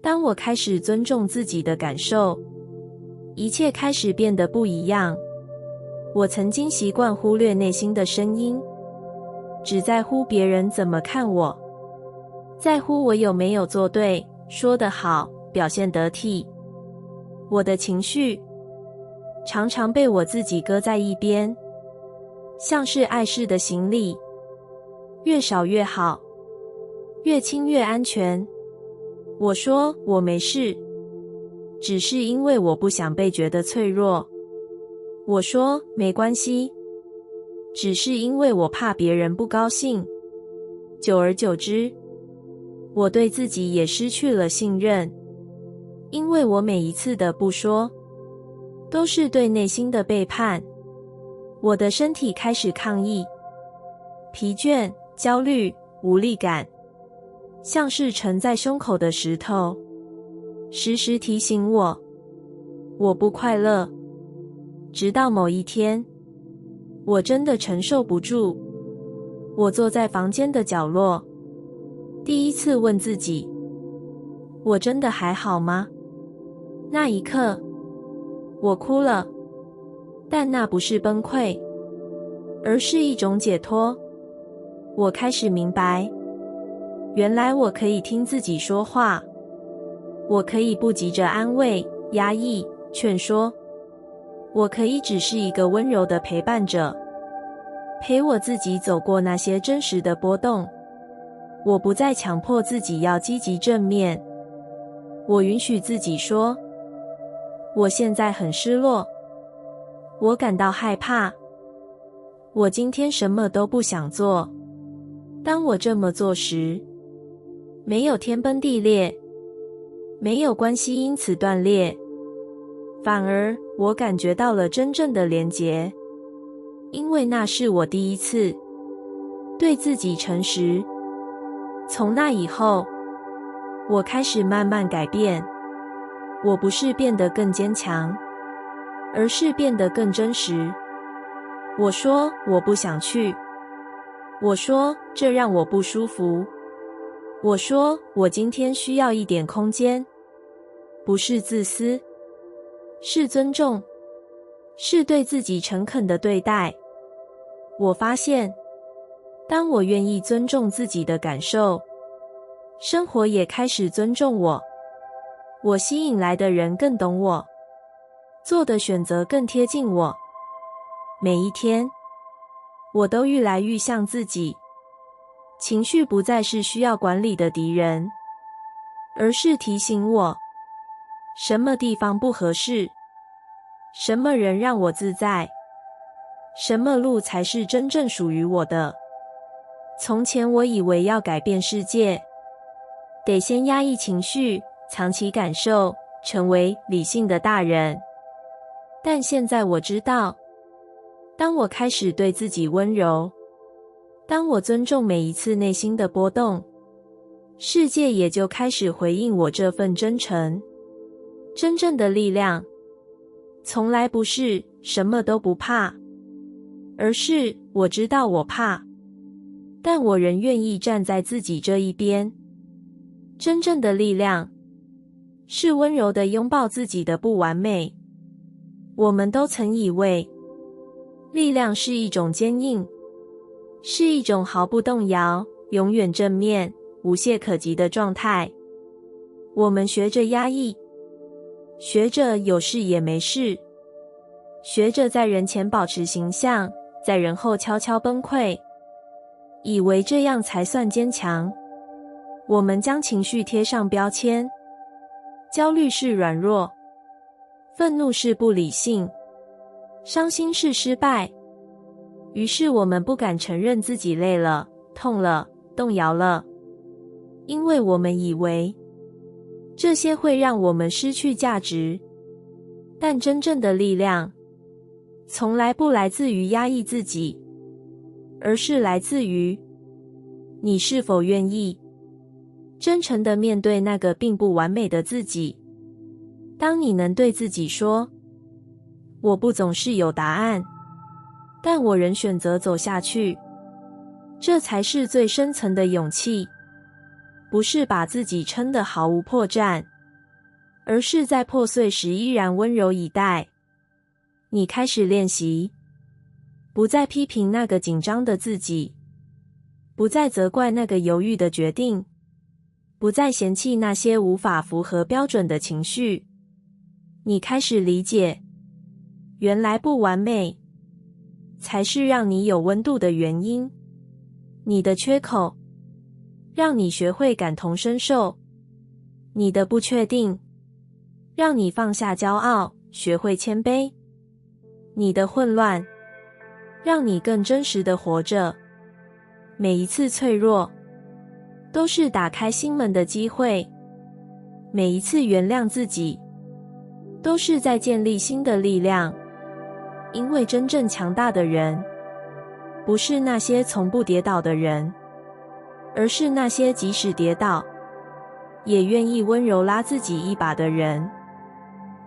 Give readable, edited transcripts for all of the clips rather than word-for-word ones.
当我开始尊重自己的感受，一切开始变得不一样。我曾经习惯忽略内心的声音，只在乎别人怎么看我，在乎我有没有做对，说得好，表现得体。我的情绪常常被我自己搁在一边，像是碍事的行李，越少越好，越轻越安全。我说我没事，只是因为我不想被觉得脆弱。我说没关系，只是因为我怕别人不高兴。久而久之，我对自己也失去了信任，因为我每一次的不说，都是对内心的背叛。我的身体开始抗议，疲倦、焦虑、无力感，像是沉在胸口的石头，时时提醒我不快乐。直到某一天，我真的承受不住，我坐在房间的角落，第一次问自己，我真的还好吗？那一刻，我哭了，但那不是崩溃，而是一种解脱。我开始明白，原来我可以听自己说话，我可以不急着安慰、压抑、劝说，我可以只是一个温柔的陪伴者，陪我自己走过那些真实的波动。我不再强迫自己要积极正面，我允许自己说，我现在很失落，我感到害怕，我今天什么都不想做。当我这么做时，没有天崩地裂，没有关系因此断裂，反而我感觉到了真正的连结，因为那是我第一次对自己诚实。从那以后，我开始慢慢改变，我不是变得更坚强，而是变得更真实。我说我不想去，我说这让我不舒服，我说我今天需要一点空间。不是自私，是尊重，是对自己诚恳的对待。我发现，当我愿意尊重自己的感受，生活也开始尊重我。我吸引来的人更懂我，做的选择更贴近我。每一天，我都愈来愈像自己。情绪不再是需要管理的敌人，而是提醒我，什么地方不合适，什么人让我自在，什么路才是真正属于我的。从前我以为要改变世界，得先压抑情绪，藏起感受，成为理性的大人。但现在我知道，当我开始对自己温柔，当我尊重每一次内心的波动，世界也就开始回应我这份真诚。真正的力量，从来不是什么都不怕，而是我知道我怕，但我仍愿意站在自己这一边。真正的力量，是温柔地拥抱自己的不完美。我们都曾以为，力量是一种坚硬，是一种毫不动摇、永远正面、无懈可击的状态。我们学着压抑，学着有事也没事，学着在人前保持形象，在人后悄悄崩溃，以为这样才算坚强。我们将情绪贴上标签，焦虑是软弱，愤怒是不理性，伤心是失败。于是我们不敢承认自己累了、痛了、动摇了，因为我们以为这些会让我们失去价值。但真正的力量，从来不来自于压抑自己，而是来自于你是否愿意真诚地面对那个并不完美的自己。当你能对自己说，我不总是有答案，但我仍选择走下去，这才是最深层的勇气。不是把自己撑得毫无破绽，而是在破碎时依然温柔以待。你开始练习，不再批评那个紧张的自己，不再责怪那个犹豫的决定，不再嫌弃那些无法符合标准的情绪。你开始理解，原来不完美才是让你有温度的原因。你的缺口让你学会感同身受，你的不确定让你放下骄傲，学会谦卑，你的混乱让你更真实地活着。每一次脆弱都是打开心门的机会，每一次原谅自己都是在建立新的力量。因为真正强大的人不是那些从不跌倒的人，而是那些即使跌倒也愿意温柔拉自己一把的人。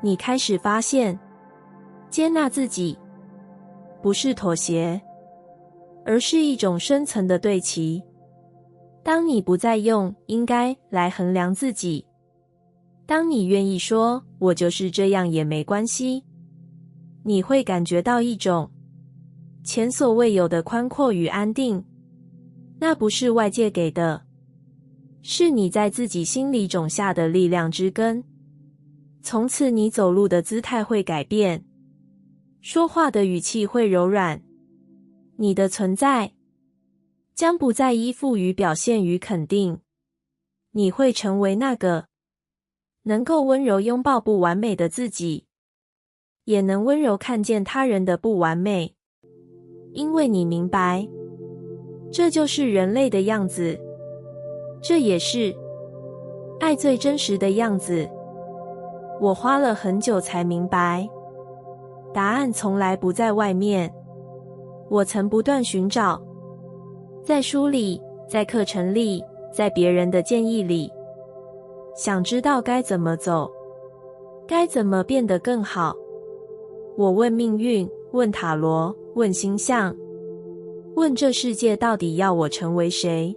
你开始发现，接纳自己不是妥协，而是一种深层的对齐。当你不再用应该来衡量自己，当你愿意说我就是这样也没关系，你会感觉到一种前所未有的宽阔与安定。那不是外界给的，是你在自己心里种下的力量之根。从此你走路的姿态会改变，说话的语气会柔软，你的存在将不再依附于表现与肯定，你会成为那个能够温柔拥抱不完美的自己，也能温柔看见他人的不完美。因为你明白，这就是人类的样子，这也是爱最真实的样子。我花了很久才明白，答案从来不在外面。我曾不断寻找，在书里，在课程里，在别人的建议里，想知道该怎么走，该怎么变得更好。我问命运，问塔罗，问星象，问这世界到底要我成为谁。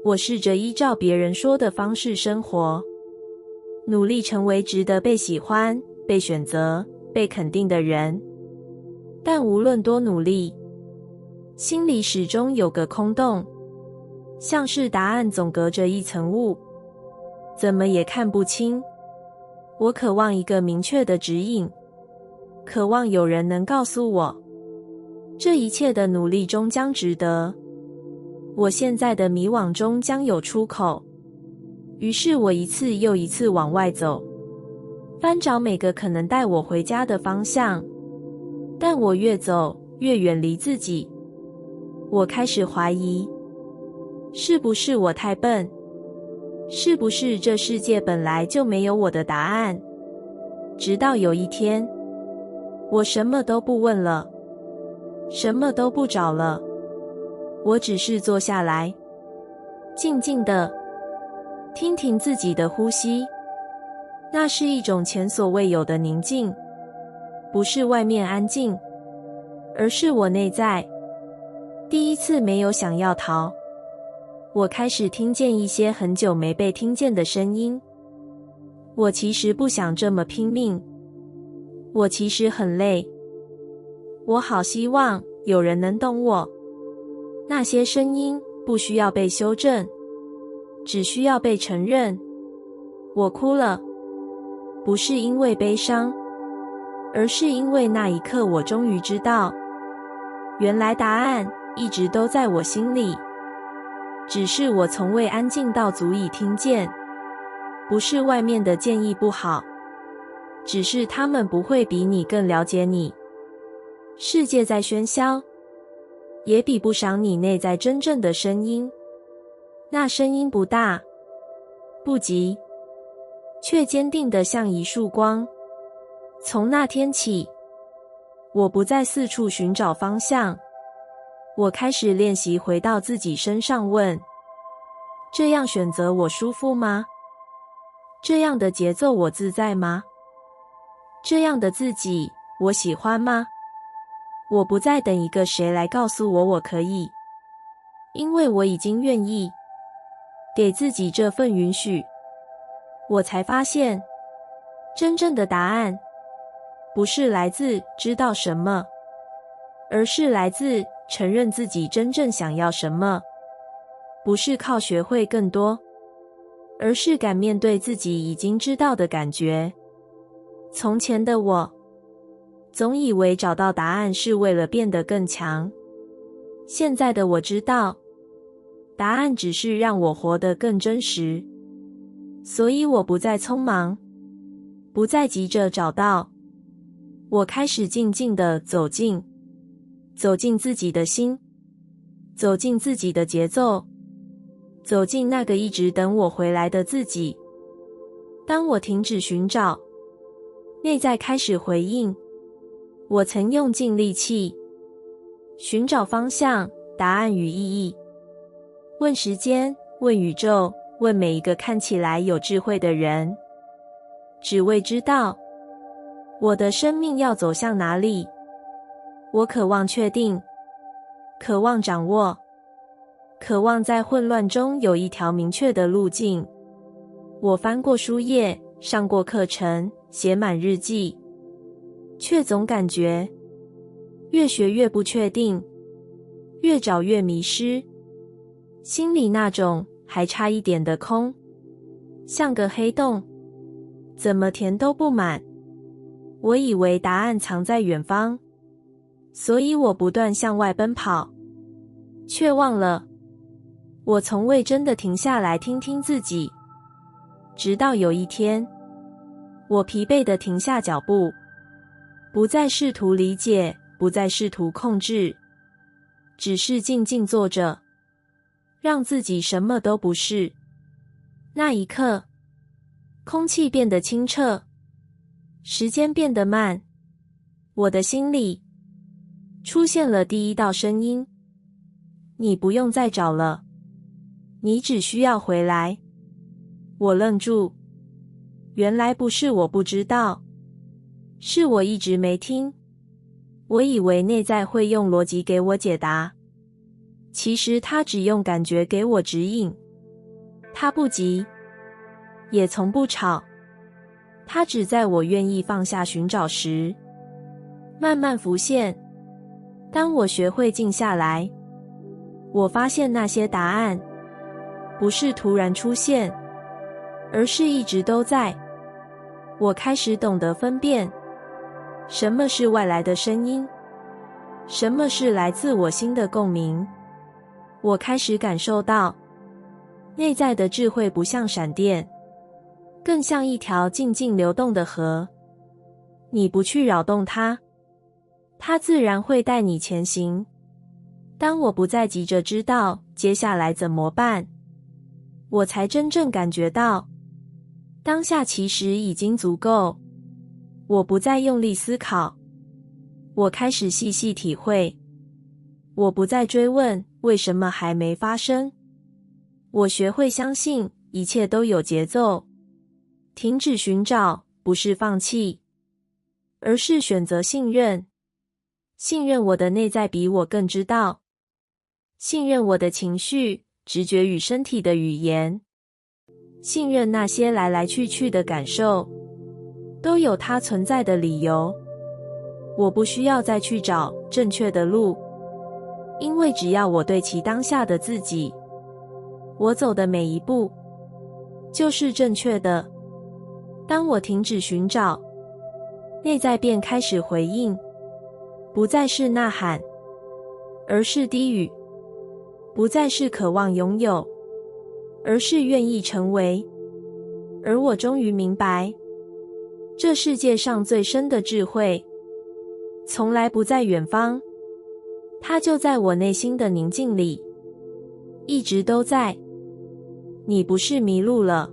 我试着依照别人说的方式生活，努力成为值得被喜欢、被选择、被肯定的人。但无论多努力，心里始终有个空洞，像是答案总隔着一层雾，怎么也看不清。我渴望一个明确的指引，渴望有人能告诉我，这一切的努力终将值得，我现在的迷惘中将有出口。于是我一次又一次往外走，翻找每个可能带我回家的方向，但我越走越远离自己。我开始怀疑，是不是我太笨？是不是这世界本来就没有我的答案？直到有一天，我什么都不问了，什么都不找了，我只是坐下来，静静地听听自己的呼吸。那是一种前所未有的宁静，不是外面安静，而是我内在。第一次没有想要逃，我开始听见一些很久没被听见的声音。我其实不想这么拼命，我其实很累，我好希望有人能懂我。那些声音不需要被修正，只需要被承认。我哭了，不是因为悲伤，而是因为那一刻我终于知道，原来答案一直都在我心里，只是我从未安静到足以听见。不是外面的建议不好，只是他们不会比你更了解你。世界在喧嚣，也比不上你内在真正的声音。那声音不大，不急，却坚定地像一束光。从那天起，我不再四处寻找方向，我开始练习回到自己身上问，这样选择我舒服吗？这样的节奏我自在吗？这样的自己我喜欢吗？我不再等一个谁来告诉我我可以，因为我已经愿意给自己这份允许。我才发现，真正的答案不是来自知道什么，而是来自承认自己真正想要什么。不是靠学会更多，而是敢面对自己已经知道的感觉。从前的我总以为找到答案是为了变得更强，现在的我知道，答案只是让我活得更真实。所以我不再匆忙，不再急着找到，我开始静静地走进自己的心，走进自己的节奏，走进那个一直等我回来的自己。当我停止寻找，内在开始回应。我曾用尽力气寻找方向、答案与意义，问时间，问宇宙，问每一个看起来有智慧的人，只为知道我的生命要走向哪里。我渴望确定，渴望掌握，渴望在混乱中有一条明确的路径。我翻过书页，上过课程，写满日记，却总感觉越学越不确定，越找越迷失。心里那种还差一点的空，像个黑洞，怎么填都不满。我以为答案藏在远方，所以我不断向外奔跑，却忘了我从未真的停下来听听自己。直到有一天，我疲惫地停下脚步，不再试图理解，不再试图控制，只是静静坐着，让自己什么都不是。那一刻，空气变得清澈，时间变得慢，我的心里出现了第一道声音：你不用再找了，你只需要回来。我愣住，原来不是我不知道，是我一直没听。我以为内在会用逻辑给我解答，其实它只用感觉给我指引。它不急，也从不吵，它只在我愿意放下寻找时，慢慢浮现。当我学会静下来，我发现那些答案不是突然出现，而是一直都在。我开始懂得分辨，什么是外来的声音，什么是来自我心的共鸣。我开始感受到，内在的智慧不像闪电，更像一条静静流动的河。你不去扰动它，它自然会带你前行。当我不再急着知道接下来怎么办，我才真正感觉到，当下其实已经足够。我不再用力思考，我开始细细体会。我不再追问为什么还没发生，我学会相信一切都有节奏。停止寻找不是放弃，而是选择信任。信任我的内在比我更知道，信任我的情绪、直觉与身体的语言，信任那些来来去去的感受都有它存在的理由。我不需要再去找正确的路，因为只要我对齐当下的自己，我走的每一步就是正确的。当我停止寻找，内在便开始回应，不再是呐喊，而是低语；不再是渴望拥有，而是愿意成为。而我终于明白，这世界上最深的智慧从来不在远方，它就在我内心的宁静里，一直都在。你不是迷路了，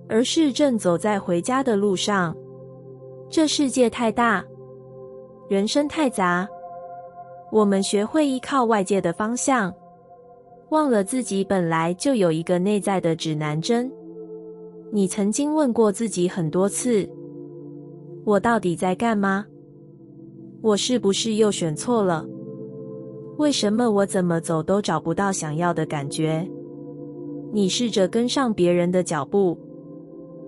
而是正走在回家的路上。这世界太大，人生太杂，我们学会依靠外界的方向，忘了自己本来就有一个内在的指南针。你曾经问过自己很多次，我到底在干嘛？我是不是又选错了？为什么我怎么走都找不到想要的感觉？你试着跟上别人的脚步，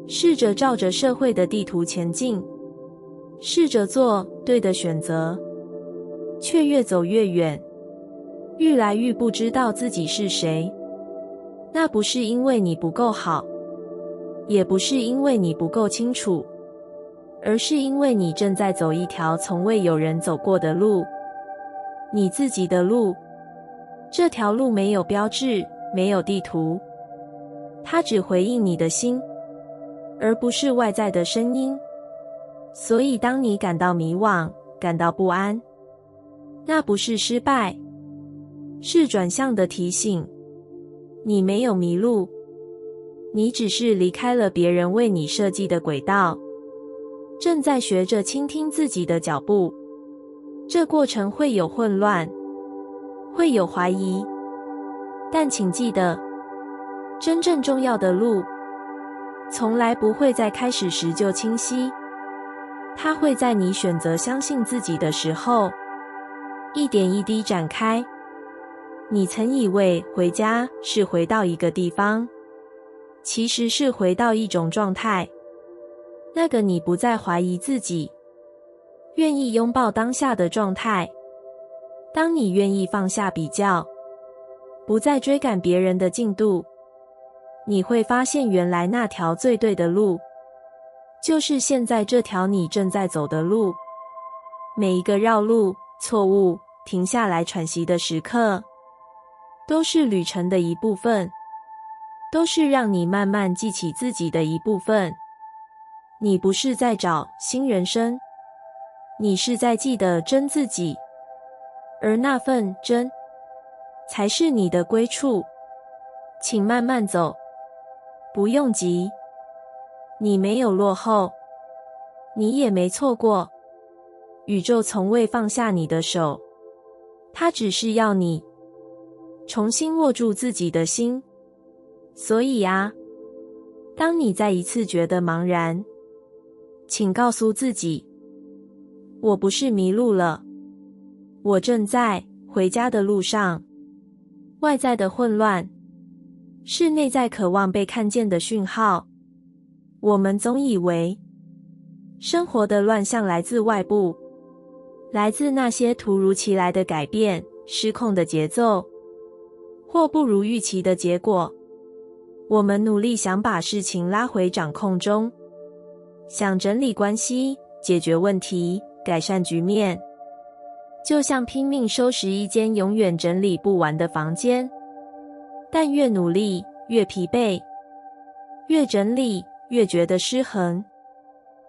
试着照着社会的地图前进，试着做对的选择，却越走越远，愈来愈不知道自己是谁。那不是因为你不够好，也不是因为你不够清楚，而是因为你正在走一条从未有人走过的路，你自己的路。这条路没有标志，没有地图，它只回应你的心，而不是外在的声音。所以当你感到迷惘，感到不安，那不是失败，是转向的提醒。你没有迷路，你只是离开了别人为你设计的轨道，正在学着倾听自己的脚步。这过程会有混乱，会有怀疑，但请记得，真正重要的路从来不会在开始时就清晰，它会在你选择相信自己的时候，一点一滴展开。你曾以为回家是回到一个地方，其实是回到一种状态。那个你不再怀疑自己，愿意拥抱当下的状态。当你愿意放下比较，不再追赶别人的进度，你会发现原来那条最对的路，就是现在这条你正在走的路。每一个绕路、错误、停下来喘息的时刻，都是旅程的一部分，都是让你慢慢记起自己的一部分。你不是在找新人生，你是在记得真自己，而那份真才是你的归处。请慢慢走，不用急。你没有落后，你也没错过。宇宙从未放下你的手，它只是要你重新握住自己的心。所以啊，当你再一次觉得茫然，请告诉自己，我不是迷路了，我正在回家的路上。外在的混乱是内在渴望被看见的讯号。我们总以为生活的乱象来自外部，来自那些突如其来的改变、失控的节奏，或不如预期的结果。我们努力想把事情拉回掌控中，想整理关系、解决问题、改善局面，就像拼命收拾一间永远整理不完的房间。但越努力越疲惫，越整理越觉得失衡。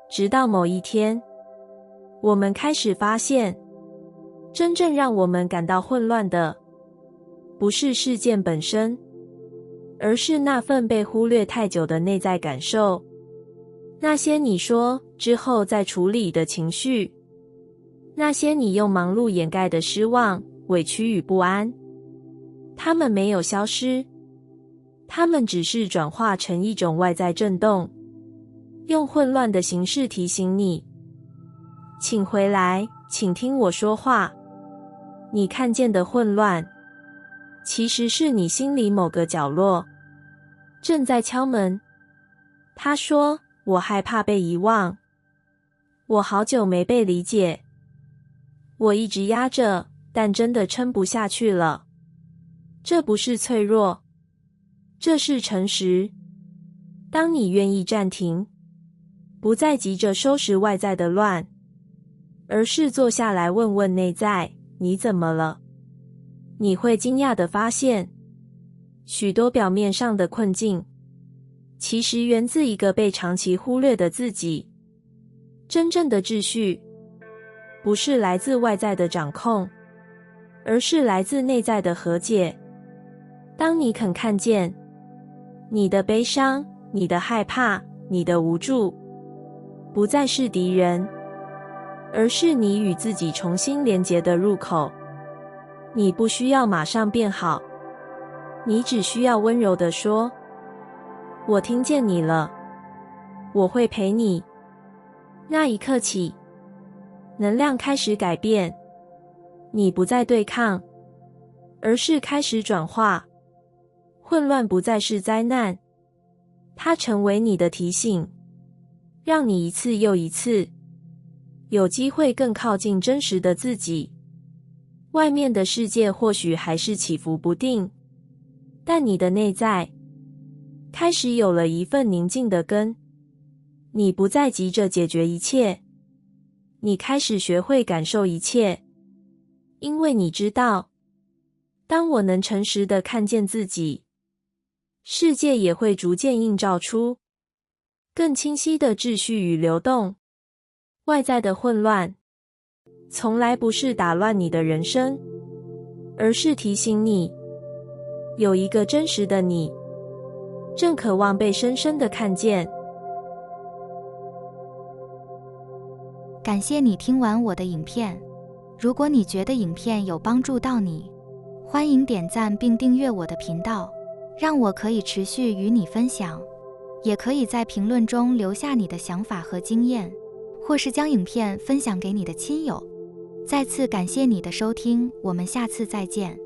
直到某一天，我们开始发现，真正让我们感到混乱的，不是事件本身，而是那份被忽略太久的内在感受，那些你说之后再处理的情绪，那些你用忙碌掩盖的失望、委屈与不安。它们没有消失，它们只是转化成一种外在震动，用混乱的形式提醒你，请回来，请听我说话。你看见的混乱，其实是你心里某个角落正在敲门。他说，我害怕被遗忘，我好久没被理解，我一直压着，但真的撑不下去了。这不是脆弱，这是诚实。当你愿意暂停，不再急着收拾外在的乱，而是坐下来问问内在，你怎么了？你会惊讶地发现，许多表面上的困境，其实源自一个被长期忽略的自己。真正的秩序，不是来自外在的掌控，而是来自内在的和解。当你肯看见你的悲伤、你的害怕、你的无助，不再是敌人，而是你与自己重新连结的入口。你不需要马上变好，你只需要温柔地说，我听见你了，我会陪你。那一刻起，能量开始改变，你不再对抗，而是开始转化。混乱不再是灾难，它成为你的提醒，让你一次又一次有机会更靠近真实的自己。外面的世界或许还是起伏不定，但你的内在开始有了一份宁静的根。你不再急着解决一切，你开始学会感受一切，因为你知道，当我能诚实地看见自己，世界也会逐渐映照出更清晰的秩序与流动。外在的混乱从来不是打乱你的人生，而是提醒你，有一个真实的你，正渴望被深深地看见。感谢你听完我的影片。如果你觉得影片有帮助到你，欢迎点赞并订阅我的频道，让我可以持续与你分享。也可以在评论中留下你的想法和经验，或是将影片分享给你的亲友。再次感谢你的收听，我们下次再见。